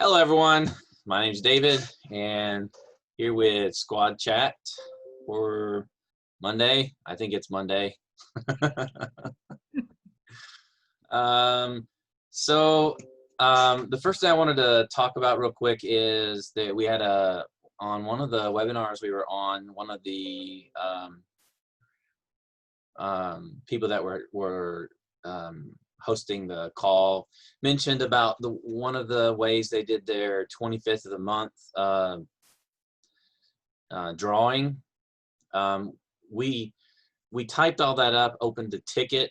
Hello, everyone. My name is David, and here with Squad Chat for Monday. I think it's Monday. um, the first thing I wanted to talk about real quick is that we had on one of the webinars we were on, one of the people that were hosting the call mentioned about one of the ways they did their 25th of the month drawing. We typed all that up, opened the ticket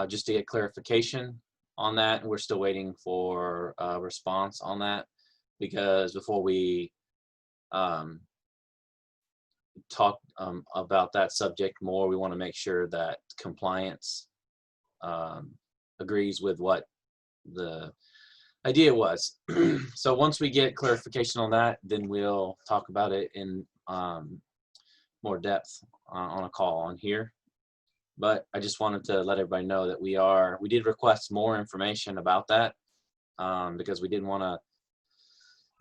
just to get clarification on that, and we're still waiting for a response on that, because before we talk about that subject more, we want to make sure that compliance agrees with what the idea was. So once we get clarification on that, then we'll talk about it in more depth on a call on here. But I just wanted to let everybody know that we did request more information about that because we didn't want to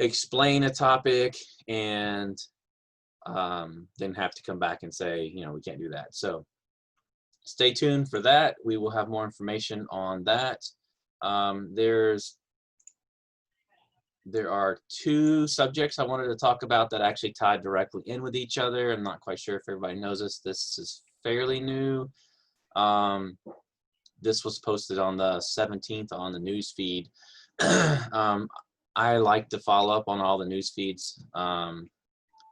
explain a topic and then have to come back and say, we can't do that. So stay tuned for that. We will have more information on that. There are two subjects I wanted to talk about that actually tie directly in with each other. I'm not quite sure if everybody knows this. This is fairly new. This was posted on the 17th on the news feed. I like to follow up on all the news feeds.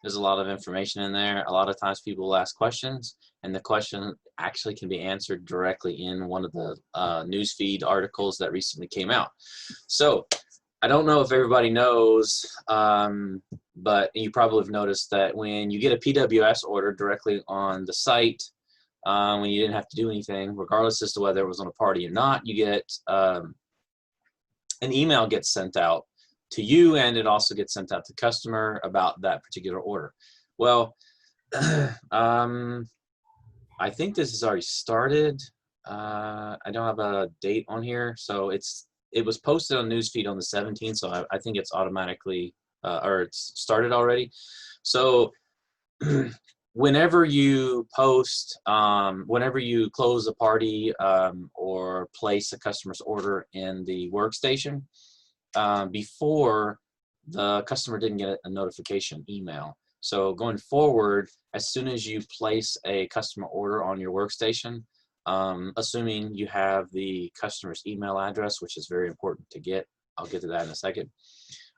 There's a lot of information in there. A lot of times people will ask questions, and the question actually can be answered directly in one of the newsfeed articles that recently came out. So I don't know if everybody knows, but you probably have noticed that when you get a PWS order directly on the site, when you didn't have to do anything, regardless as to whether it was on a party or not, you get an email gets sent out to you, and it also gets sent out to customer about that particular order. Well, I think this has already started. I don't have a date on here, so it was posted on newsfeed on the 17th, so I think it's automatically or it's started already. So whenever you post, whenever you close a party or place a customer's order in the workstation, before, the customer didn't get a notification email. So going forward, as soon as you place a customer order on your workstation, assuming you have the customer's email address, which is very important to get, I'll get to that in a second.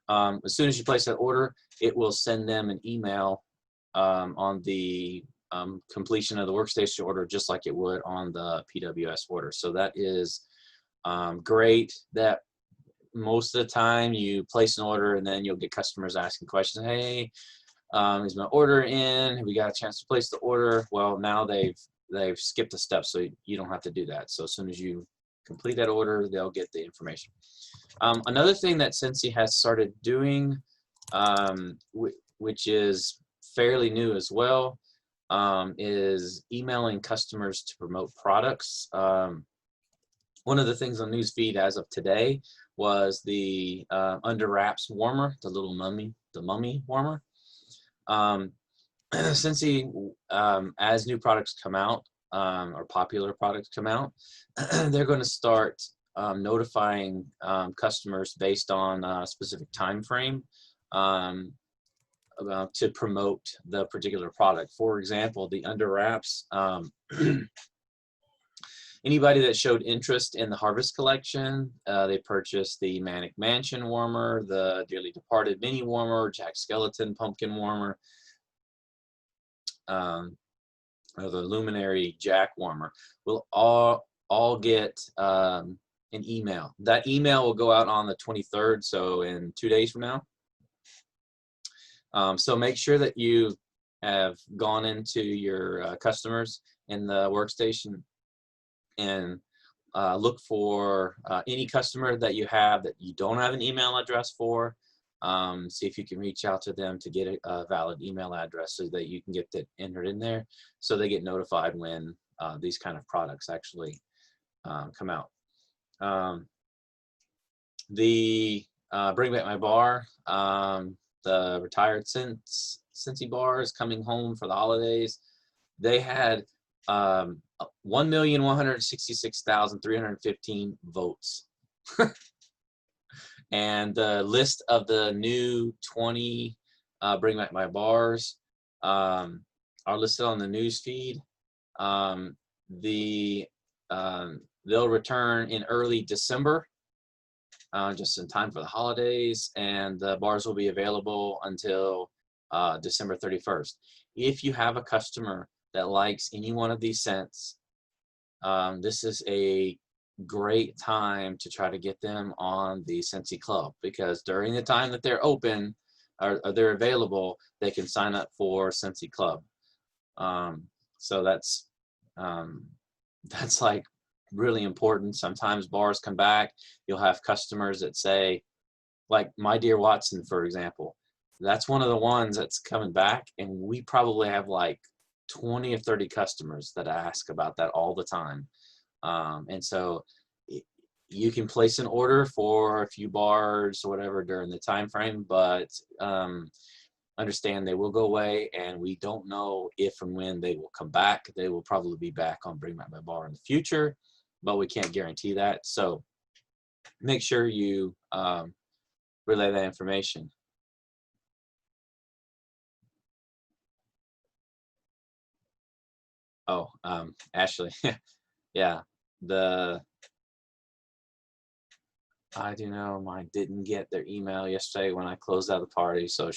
As soon as you place that order, it will send them an email on the completion of the workstation order, just like it would on the PWS order. So that is great. That most of the time you place an order and then you'll get customers asking questions. Hey, is my order in? Have we got a chance to place the order? Well, now they've skipped a step, so you don't have to do that. So as soon as you complete that order, they'll get the information. Another thing that Scentsy has started doing, which is fairly new as well, is emailing customers to promote products. One of the things on newsfeed as of today was the Under Wraps warmer, the little mummy warmer. Scentsy, as new products come out, or popular products come out, they're going to start notifying customers based on a specific time frame to promote the particular product. For example, the Under Wraps, anybody that showed interest in the Harvest collection, they purchased the Manic Mansion warmer, the Dearly Departed mini warmer, Jack Skellington pumpkin warmer, or the Luminary Jack warmer, will all get an email. That email will go out on the 23rd, so in 2 days from now. So make sure that you have gone into your customers in the workstation and look for any customer that you have that you don't have an email address for. See if you can reach out to them to get a valid email address so that you can get that entered in there, so they get notified when these kind of products actually come out. The Bring Back My Bar. The retired Cincy bar is coming home for the holidays. They had 1,166,315 votes. And the list of the new 20 Bring Back My Bars are listed on the news feed. They'll return in early December, just in time for the holidays, and the bars will be available until December 31st. If you have a customer that likes any one of these scents, this is a great time to try to get them on the Scentsy Club, because during the time that they're open or they're available, they can sign up for Scentsy Club. So that's like really important. Sometimes bars come back. You'll have customers that say, like My Dear Watson, for example. That's one of the ones that's coming back, and we probably have like 20 or 30 customers that ask about that all the time. And so you can place an order for a few bars or whatever during the time frame, but understand they will go away, and we don't know if and when they will come back. They will probably be back on Bring Back My Bar in the future, but we can't guarantee that. So make sure you relay that information. Oh, Ashley, yeah, I do know I didn't get their email yesterday when I closed out the party, so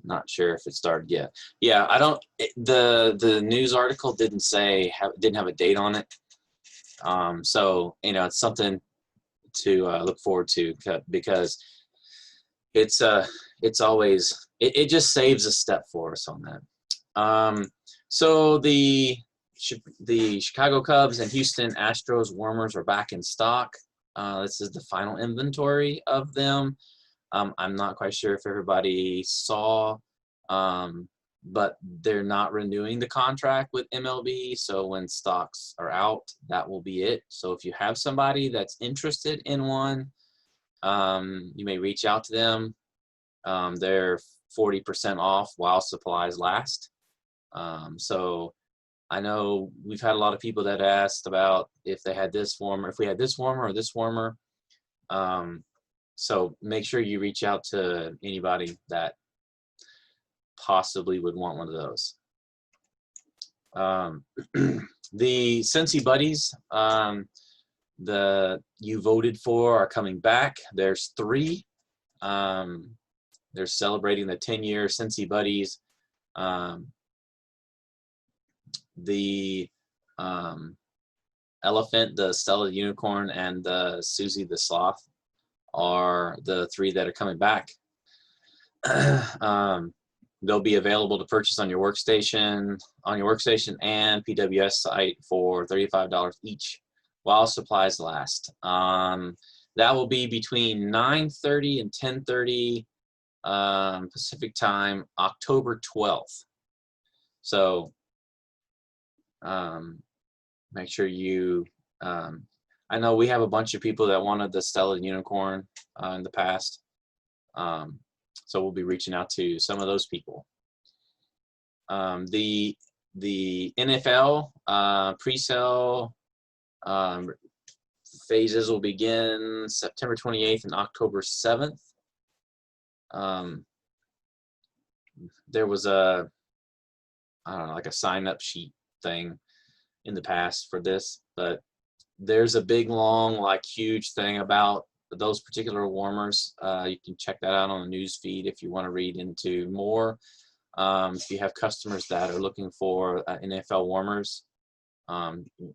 not sure if it started yet. Yeah, I don't. The news article didn't have a date on it, so it's something to look forward to, because it's always it just saves a step for us on that. So the Chicago Cubs and Houston Astros warmers are back in stock. This is the final inventory of them. I'm not quite sure if everybody saw, but they're not renewing the contract with MLB. So when stocks are out, that will be it. So if you have somebody that's interested in one, you may reach out to them. They're 40% off while supplies last. So I know we've had a lot of people that asked about if they had this warmer, if we had this warmer or this warmer. So make sure you reach out to anybody that possibly would want one of those. The Scentsy Buddies you voted for are coming back. There's 3. They're celebrating the 10-year Scentsy Buddies. The Elephant, the Stella the Unicorn, and the Susie the Sloth are the 3 that are coming back. They'll be available to purchase on your workstation and PWS site for $35 each while supplies last. That will be between 9:30 and 10:30 Pacific time, October 12th. So make sure you, I know we have a bunch of people that wanted the Stella Unicorn in the past. So we'll be reaching out to some of those people. The NFL pre-sale phases will begin September 28th and October 7th. There was I don't know, like a sign-up sheet thing in the past for this, but there's a big, long, like huge thing about those particular warmers. You can check that out on the news feed if you want to read into more. If you have customers that are looking for NFL warmers,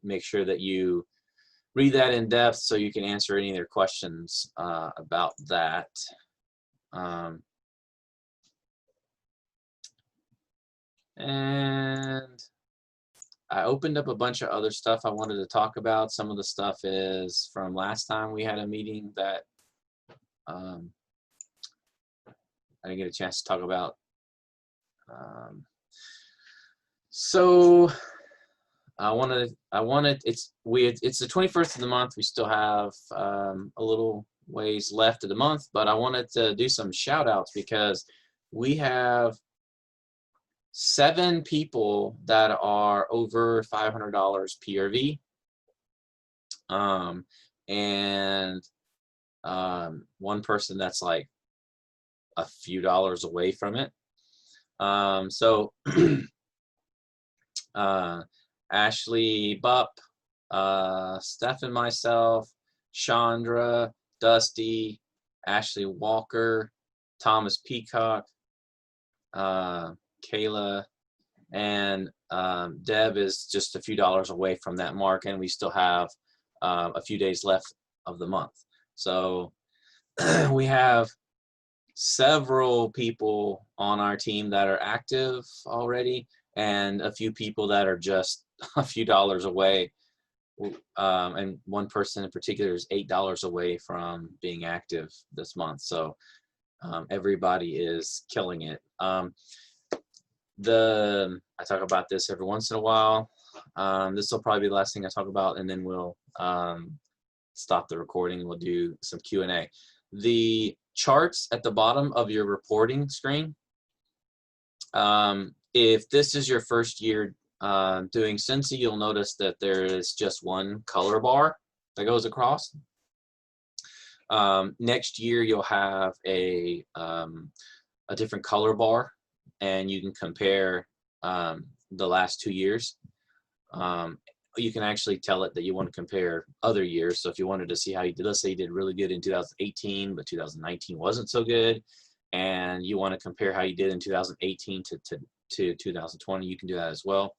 make sure that you read that in depth so you can answer any of their questions about that. And I opened up a bunch of other stuff I wanted to talk about. Some of the stuff is from last time we had a meeting that I didn't get a chance to talk about. So I wanted it's the 21st of the month. We still have a little ways left of the month, but I wanted to do some shout outs because we have 7 people that are over $500 PRV, and one person that's like a few dollars away from it. So Ashley Bupp, Steph and myself, Chandra, Dusty, Ashley Walker, Thomas Peacock, Kayla, and Deb is just a few dollars away from that mark, and we still have a few days left of the month. So we have several people on our team that are active already, and a few people that are just a few dollars away. And one person in particular is $8 away from being active this month. So everybody is killing it. I talk about this every once in a while. This will probably be the last thing I talk about, and then we'll stop the recording. We'll do some Q&A. The charts at the bottom of your reporting screen, if this is your first year doing Cincy, you'll notice that there is just one color bar that goes across. Next year you'll have a different color bar, and you can compare the last 2 years. You can actually tell it that you want to compare other years. So if you wanted to see how you did, let's say you did really good in 2018, but 2019 wasn't so good, and you want to compare how you did in 2018 to 2020, you can do that as well.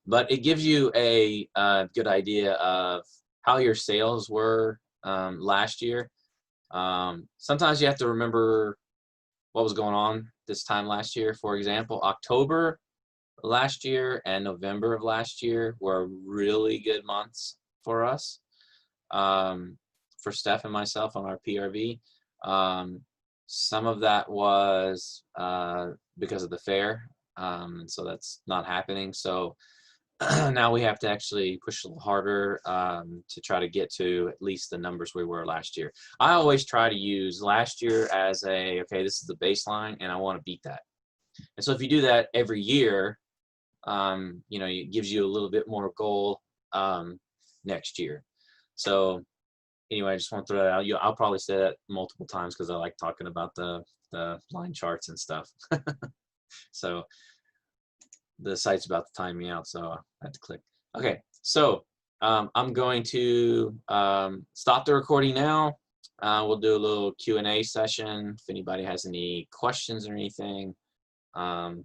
But it gives you a good idea of how your sales were last year. Sometimes you have to remember what was going on this time last year. For example, October last year and November of last year were really good months for us, for Steph and myself on our PRV. Some of that was because of the fair, so that's not happening. So now we have to actually push a little harder to try to get to at least the numbers we were last year. I always try to use last year as okay, this is the baseline, and I want to beat that. And so if you do that every year, it gives you a little bit more goal next year. So anyway, I just want to throw that out. I'll probably say that multiple times because I like talking about the line charts and stuff. So the site's about to time me out, so I had to click. Okay, so I'm going to stop the recording now. We'll do a little Q&A session if anybody has any questions or anything. Let's